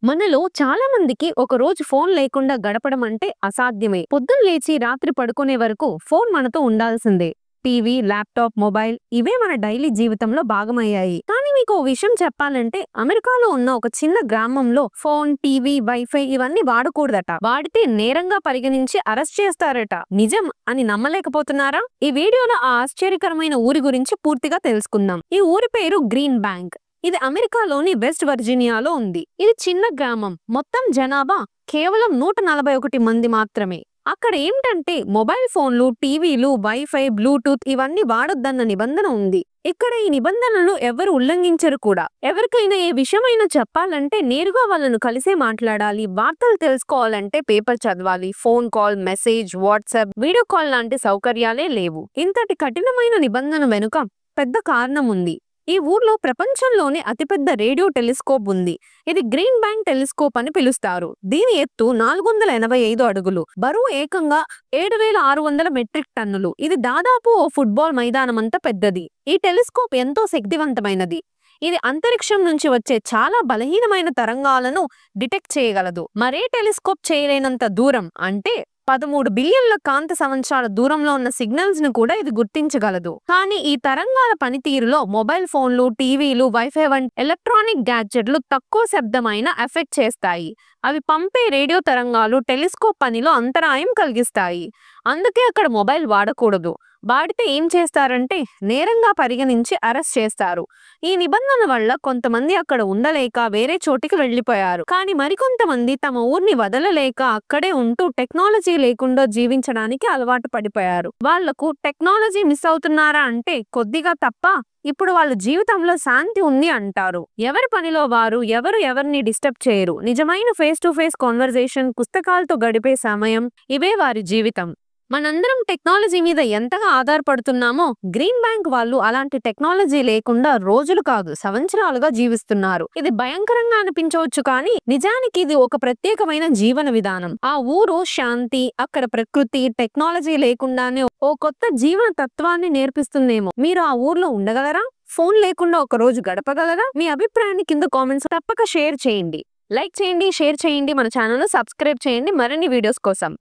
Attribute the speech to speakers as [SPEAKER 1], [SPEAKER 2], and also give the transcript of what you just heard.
[SPEAKER 1] మనలో చాలా మందికి ఒక రోజు ఫోన్ లేకుండా గడపడం అంటే అసాధ్యమే. పొద్దున్న లేచి రాత్రి పడుకునే వరకు ఫోన్ మనతో ఉండాల్సిందే. టీవీ, ల్యాప్టాప్, మొబైల్ ఇవే మన డైలీ జీవితంలో భాగమయ్యాయి. కానీ మీకు ఓ విషయం చెప్పాలంటే అమెరికాలో ఉన్న ఒక చిన్న గ్రామంలో ఫోన్, టీవీ, వైఫై ఇవన్నీ వాడకూడదట. వాడితే నేరంగా పరిగణించి అరెస్ట్ చేస్తారట. నిజం అని నమ్మలేకపోతున్నారా? ఈ వీడియోలో ఆ ఆశ్చర్యకరమైన ఊరి గురించి పూర్తిగా తెలుసుకుందాం. ఈ ఊరి పేరు గ్రీన్ బ్యాంక్. ఇది అమెరికాలోని వెస్ట్ వర్జీనియాలో ఉంది. ఇది చిన్న గ్రామం. మొత్తం జనాభా కేవలం 141 మంది మాత్రమే. అక్కడ ఏమిటంటే మొబైల్ ఫోన్లు, టీవీలు, వైఫై, బ్లూటూత్ ఇవన్నీ వాడొద్దన్న నిబంధన ఉంది. ఇక్కడ ఈ నిబంధనలు ఎవరు ఉల్లంఘించరు కూడా. ఎవరికైనా ఏ విషయమైనా చెప్పాలంటే నేరుగా వాళ్ళను కలిసే మాట్లాడాలి. వార్తలు తెలుసుకోవాలంటే పేపర్ చదవాలి. Phone call, message, WhatsApp, video call లాంటి సౌకర్యాలే లేవు. ఇంతటి కఠినమైన నిబంధన వెనుక పెద్ద కారణం ఉంది. ఈ ఊర్లో ప్రపంచంలోనే అతిపెద్ద రేడియో టెలిస్కోప్ ఉంది. ఇది గ్రీన్ బ్యాంక్ టెలిస్కోప్ అని పిలుస్తారు. దీని ఎత్తు 485 అడుగులు, బరువు ఏకంగా 7600 మెట్రిక్ టన్నులు. ఇది దాదాపు ఓ ఫుట్బాల్ మైదానమంత పెద్దది. ఈ టెలిస్కోప్ ఎంతో శక్తివంతమైనది. ఇది అంతరిక్షం నుంచి వచ్చే చాలా బలహీనమైన తరంగాలను డిటెక్ట్ చేయగలదు. మరే టెలిస్కోప్ చేయలేనంత దూరం, అంటే 13 బిలియన్ల కాంతి సంవత్సరాల దూరంలో ఉన్న సిగ్నల్స్ ను కూడా ఇది గుర్తించగలదు. కానీ ఈ తరంగాల పనితీరులో మొబైల్ ఫోన్లు, టీవీలు, వైఫై వంటి ఎలక్ట్రానిక్ గ్యాడ్జెట్లు తక్కువ శబ్దమైన ఎఫెక్ట్ చేస్తాయి. అవి పంపే రేడియో తరంగాలు టెలిస్కోప్ పనిలో అంతరాయం కలిగిస్తాయి. అందుకే అక్కడ మొబైల్ వాడకూడదు. వాడితే ఏం చేస్తారంటే నేరంగా పరిగణించి అరెస్ట్ చేస్తారు. ఈ నిబంధన వల్ల కొంతమంది అక్కడ ఉండలేక వేరే చోటికి వెళ్లిపోయారు. కానీ మరికొంతమంది తమ ఊరిని వదలలేక అక్కడే ఉంటూ టెక్నాలజీ లేకుండా జీవించడానికి అలవాటు పడిపోయారు. వాళ్లకు టెక్నాలజీ మిస్ అవుతున్నారా అంటే కొద్దిగా తప్ప. ఇప్పుడు వాళ్ళ జీవితంలో శాంతి ఉంది అంటారు. ఎవరి పనిలో వారు, ఎవరు ఎవరిని డిస్టర్బ్ చేయరు. నిజమైన ఫేస్ టు ఫేస్ కాన్వర్సేషన్, పుస్తకాలతో గడిపే సమయం, ఇవే వారి జీవితం. మనందరం టెక్నాలజీ మీద ఎంతగా ఆధారపడుతున్నామో గ్రీన్ బ్యాంక్ వాళ్ళు అలాంటి టెక్నాలజీ లేకుండా రోజులు కాదు సంవత్సరాలుగా జీవిస్తున్నారు. ఇది భయంకరంగా అనిపించవచ్చు, కానీ నిజానికి ఇది ఒక ప్రత్యేకమైన జీవన విధానం. ఆ ఊరు శాంతి, అక్కడ ప్రకృతి టెక్నాలజీ లేకుండానే ఓ కొత్త జీవన తత్వాన్ని నేర్పిస్తుందేమో. మీరు ఆ ఊర్లో ఉండగలరా? ఫోన్ లేకుండా ఒక రోజు గడపగలరా? మీ అభిప్రాయాన్ని కింద కామెంట్స్ తప్పక షేర్ చేయండి. లైక్ చేయండి, షేర్ చేయండి, మన ఛానల్ ను సబ్స్క్రైబ్ చేయండి మరిన్ని వీడియోస్ కోసం.